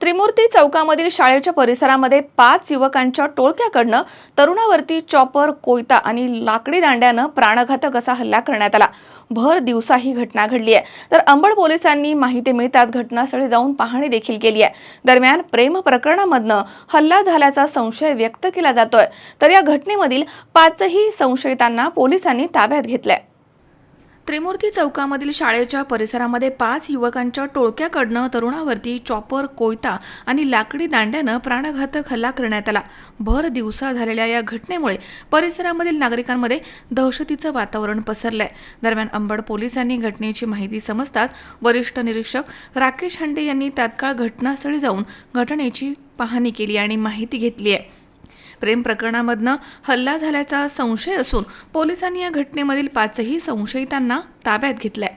त्रिमूर्ती चौकामधील शाळेच्या परिसरामध्ये 5 युवकांच्या टोळक्याकडनं तरुणावरती चॉपर, कोयता आणि लाकडी दांड्यानं प्राणघातक असा हल्ला करण्यात आला। भर दिवसा ही घटना घडली आहे। तर अंबड पोलिसांनी माहिती मिळताच घटनास्थळी जाऊन पाहणी देखील केली आहे। दरम्यान प्रेम प्रकरणामधनं हल्ला झाल्याचा संशय व्यक्त केला जातोय। तर या घटनेमधील 5ही संशयितांना पोलिसांनी ताब्यात घेतलंय। त्रिमूर्ती चौकामधील शाळेच्या परिसरामध्ये 5 युवकांच्या टोळक्याकडनं तरुणावरती चॉपर, कोयता आणि लाकडी दांड्यानं प्राणघातक हल्ला करण्यात आला। भर दिवसा झालेल्या या घटनेमुळे परिसरामधील नागरिकांमध्ये दहशतीचं वातावरण पसरलंय। दरम्यान अंबड पोलिसांनी घटनेची माहिती समजताच वरिष्ठ निरीक्षक राकेश हंडे यांनी तात्काळ घटनास्थळी जाऊन घटनेची पाहणी केली आणि माहिती घेतली आहे। प्रेम प्रकरणामधनं हल्ला झाल्याचा संशय असून पोलिसांनी या घटनेमधील 5ही संशयितांना ताब्यात घेतलंय।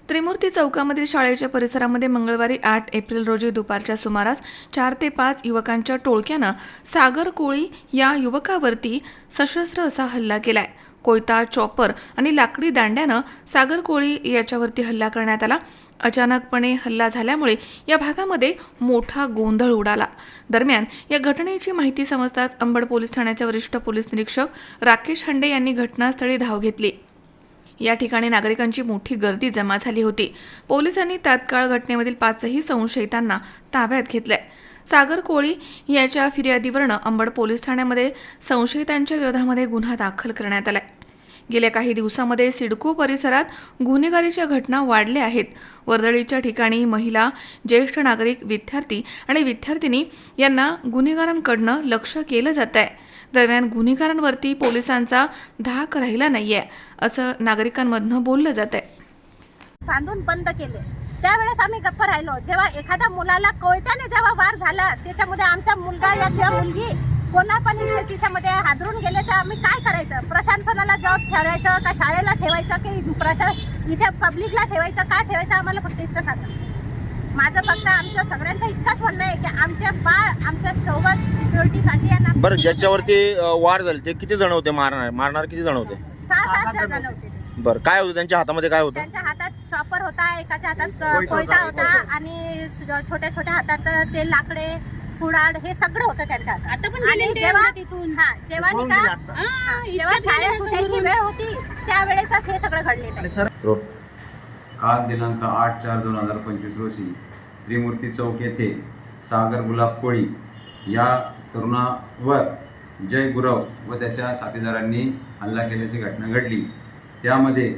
त्रिमूर्ती चौकामधील शाळेच्या परिसरामध्ये मंगळवारी 8 एप्रिल रोजी दुपारच्या सुमारास 4 ते 5 युवकांच्या टोळक्यानं सागर कोळी या युवकावरती सशस्त्र असा हल्ला केलाय। कोयता, चॉपर आणि लाकडी दांड्यानं सागर कोळी याच्यावरती हल्ला करण्यात आला। अचानकपणे हल्ला झाल्यामुळे या भागामध्ये मोठा गोंधळ उडाला। दरम्यान या घटनेची माहिती समजताच अंबड पोलीस ठाण्याचे वरिष्ठ पोलीस निरीक्षक राकेश हंडे यांनी घटनास्थळी धाव घेतली। या ठिकाणी नागरिकांची मोठी गर्दी जमा झाली होती। पोलिसांनी तात्काळ घटनेमधील 5ही संशयितांना ताब्यात घेतले। सागर कोळी याच्या फिर्यादीवरनं अंबड पोलीस ठाण्यामध्ये संशयितांच्या विरोधामध्ये गुन्हा दाखल करण्यात आलाय। गेल्या काही दिवसांमध्ये सिडको परिसरात गुन्हेगारीच्या घटना वाढल्या आहेत। वर्दळीच्या ठिकाणी महिला, ज्येष्ठ नागरिक, विद्यार्थी आणि विद्यार्थिनी यांना गुन्हेगारांकडनं लक्ष केलं जात आहे। दरम्यान गुन्हेगारांवरती पोलिसांचा धाक राहिला नाहीये असं नागरिकांमधनं बोललं जात आहे। बांधून बंद केले त्यावेळेस आम्ही गप्प राहिलो। जेव्हा एखाद्या मुलाला कोयत्याने जेव्हा वार झाला त्याच्यामध्ये आमचा मुलगा या किंवा मुलगी कोणा पण तिच्यामध्ये हादरून गेले तर आम्ही काय करायचं? प्रशासनाला जॉब ठेवायचं का शाळेला ठेवायचं की इथे पब्लिकला ठेवायचं? का ठेवायचं? आम्हाला फक्त इतकं सांगा। माझं फक्त आमचं सगळ्यांचं इतकंच म्हणणं आहे की आमच्या बाळ आमच्या सोबत सिक्युरिटीसाठी आहे ना। बरं, ज्याच्यावरती वार झाले ते किती जण होते? मारणार किती जण होते? 6-7 जण होते। बरं, काय होतं त्यांच्या हातामध्ये? काय होतं? त्यांच्या हातात चॉपर होता, एकाच्या हातात कोयता होता आणि छोट्या छोट्या हातात ते लाकडे, कुडाड हे सगळं होतं त्यांच्या हातात। आता पण जेव्हा जेव्हा शाळेत सुटायची वेळ होती त्यावेळेसच हे सगळं घडलेलं आहे। काल दिनांक 8/4/2025 रोजी त्रिमूर्ती चौक येथे सागर गुलाब कोळी या तरुणावर जय गुरव व त्याच्या साथीदारांनी हल्ला केल्याची घटना घडली। त्यामध्ये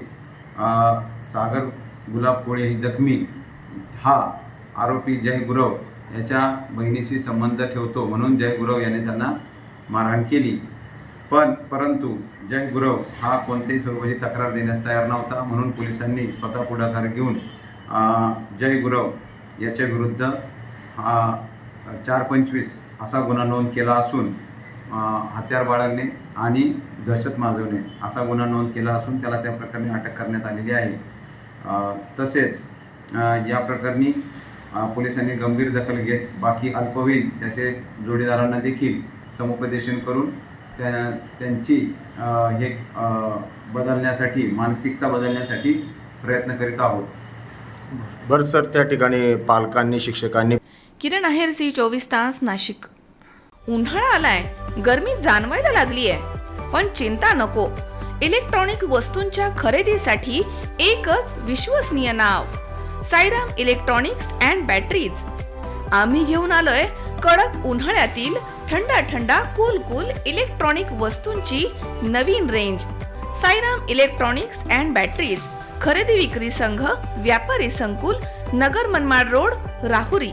सागर गुलाब कोळी ही जखमी हा आरोपी जय गुरव याच्या बहिणीशी संबंध ठेवतो म्हणून जय गुरव याने त्यांना मारहाण केली। परंतु जय गुरव हा कोणत्याही स्वरूपाची तक्रार देण्यास तयार नव्हता म्हणून पोलिसांनी स्वतः पुढाकार घेऊन जय गुरव याच्या विरुद्ध 425 असा गुन्हा नोंद केला असून हत्यार बाळगणे आणि दहशत माजवणे असा गुन्हा नोंद केला असून त्याला त्या प्रकरणी अटक करण्यात आलेली आहे। तसेच या प्रकरणी पोलिसांनी गंभीर दखल घेत बाकी अल्पवयीन त्याचे जोडीदारांना देखील समुपदेशन करून त्यांची हे बदलण्यासाठी मानसिकता बदलण्यासाठी प्रयत्न करीत आहोत। बरं सर, त्या ठिकाणी पालकांनी, शिक्षकांनी किरण आहेर, सी 24 तास, नाशिक। उन्हाळा आलाय, गरमी जाणवायला लागली आहे, पण चिंता नको। इलेक्ट्रॉनिक वस्तूंच्या खरेदीसाठी एकच विश्वसनीय नाव, साईराम इलेक्ट्रॉनिक्स अँड बॅटरीज। आम्ही घेऊन आलोय कडक उन्हाळ्यातील थंडा कूल इलेक्ट्रॉनिक वस्तूंची नवीन range. Sairam electronics and batteries, खरेदी विक्री संघ, व्यापारी संकुल, Nagar Manmad road, Rahuri.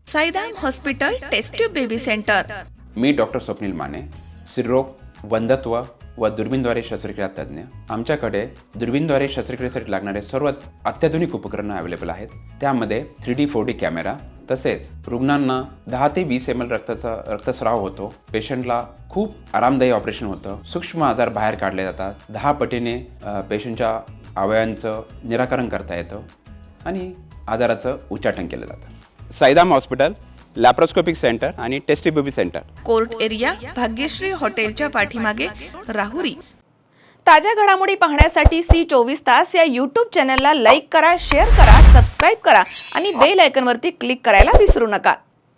Sairam hospital, test tube baby centre. मी डॉक्टर स्वप्नील माने, स्त्रीरोग, वंध्यत्व व दुर्बीणद्वारे शस्त्रक्रिया तज्ज्ञ। आमच्याकडे दुर्बीणद्वारे शस्त्रक्रियेसाठी लागणारे सर्व अत्याधुनिक उपकरणं अवेलेबल आहेत। त्यामध्ये 3D 4D कॅमेरा, तसेच रुग्णांना 10 ते 20 ml रक्तस्राव होतो। पेशंटला खूप आरामदायी ऑपरेशन होतं। सूक्ष्म आजार बाहेर काढले जातात। 10 पटीने पेशंटच्या अवयवांचं निराकरण करता येतं आणि आजाराचं उच्चाटन केलं जातं। साईराम हॉस्पिटल, लॅप्रोस्कोपिक सेंटर आणि test baby centre, court area, Bhagyashree हॉटेलच्या पाठीमागे, राहुरी। ताज्या घडामोडी पाहण्यासाठी C24 तास या यूट्यूब चॅनलला लाईक करा, शेअर करा, सबस्क्राईब करा आणि बेल आयकॉनवरती क्लिक करायला विसरू नका.